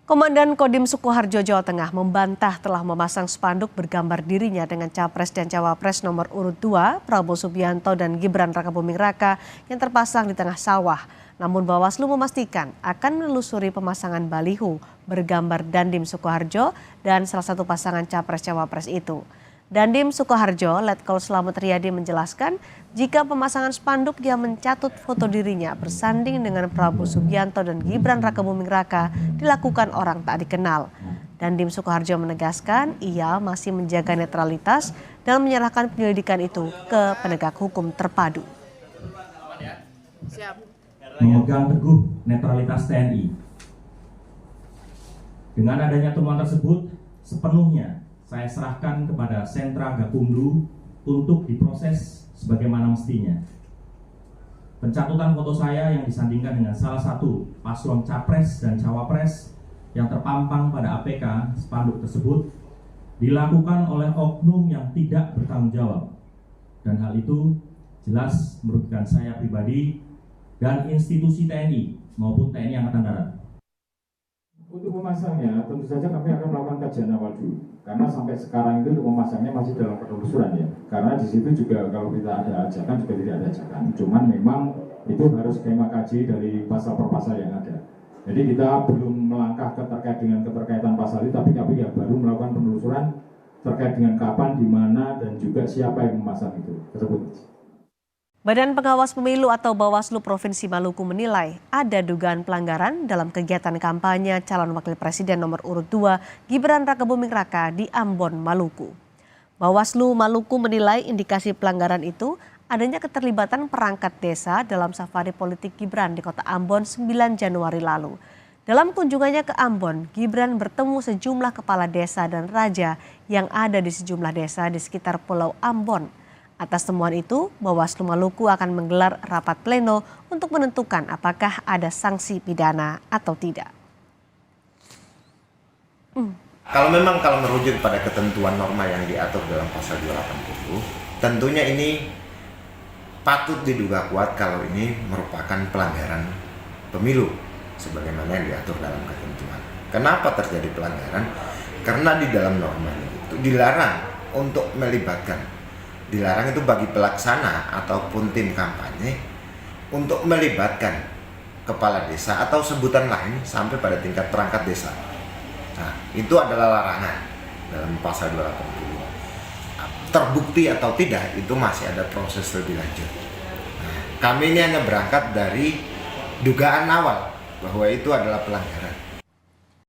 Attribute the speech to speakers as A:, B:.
A: Komandan Kodim Sukoharjo, Jawa Tengah membantah telah memasang spanduk bergambar dirinya dengan Capres dan Cawapres nomor urut 2, Prabowo Subianto dan Gibran Rakabuming Raka yang terpasang di tengah sawah. Namun Bawaslu memastikan akan menelusuri pemasangan baliho bergambar Dandim Sukoharjo dan salah satu pasangan Capres-Cawapres itu. Dandim Sukoharjo, Letkol Slamet Riyadi menjelaskan jika pemasangan spanduk yang mencatut foto dirinya bersanding dengan Prabowo Subianto dan Gibran Rakabuming Raka dilakukan orang tak dikenal. Dandim Sukoharjo menegaskan ia masih menjaga netralitas dan menyerahkan penyelidikan itu ke penegak hukum terpadu.
B: Memegang teguh netralitas TNI. Dengan adanya temuan tersebut, sepenuhnya saya serahkan kepada Sentra Gakumdu untuk diproses sebagaimana mestinya. Pencatutan foto saya yang disandingkan dengan salah satu paslon Capres dan Cawapres yang terpampang pada APK spanduk tersebut dilakukan oleh oknum yang tidak bertanggung jawab. Dan hal itu jelas merugikan saya pribadi dan institusi TNI maupun TNI Angkatan Darat.
C: Untuk memasangnya, tentu saja kami akan melakukan kajian awal dulu. Karena sampai sekarang itu untuk memasangnya masih dalam penelusuran ya. Karena di situ juga kalau kita ada ajakan juga tidak ada ajakan. Cuman memang itu harus skema kaji dari pasal per pasal yang ada. Jadi kita belum melangkah terkait dengan keterkaitan pasal itu, tapi kami ya baru melakukan penelusuran terkait dengan kapan, di mana, dan juga siapa yang memasang itu tersebut.
A: Badan Pengawas Pemilu atau Bawaslu Provinsi Maluku menilai ada dugaan pelanggaran dalam kegiatan kampanye calon wakil presiden nomor urut 2 Gibran Rakabuming Raka di Ambon, Maluku. Bawaslu Maluku menilai indikasi pelanggaran itu adanya keterlibatan perangkat desa dalam safari politik Gibran di kota Ambon 9 Januari lalu. Dalam kunjungannya ke Ambon, Gibran bertemu sejumlah kepala desa dan raja yang ada di sejumlah desa di sekitar Pulau Ambon. Atas temuan itu, Bawaslu Maluku akan menggelar rapat pleno untuk menentukan apakah ada sanksi pidana atau tidak.
D: Kalau merujuk pada ketentuan norma yang diatur dalam pasal 280, tentunya ini patut diduga kuat kalau ini merupakan pelanggaran pemilu sebagaimana yang diatur dalam ketentuan. Kenapa terjadi pelanggaran? Karena di dalam normanya itu dilarang untuk melibatkan. Dilarang itu bagi pelaksana ataupun tim kampanye untuk melibatkan kepala desa atau sebutan lain sampai pada tingkat perangkat desa. Nah, itu adalah larangan dalam pasal 280. Terbukti atau tidak itu masih ada proses lebih lanjut. Nah, kami ini hanya berangkat dari dugaan awal bahwa itu adalah pelanggaran.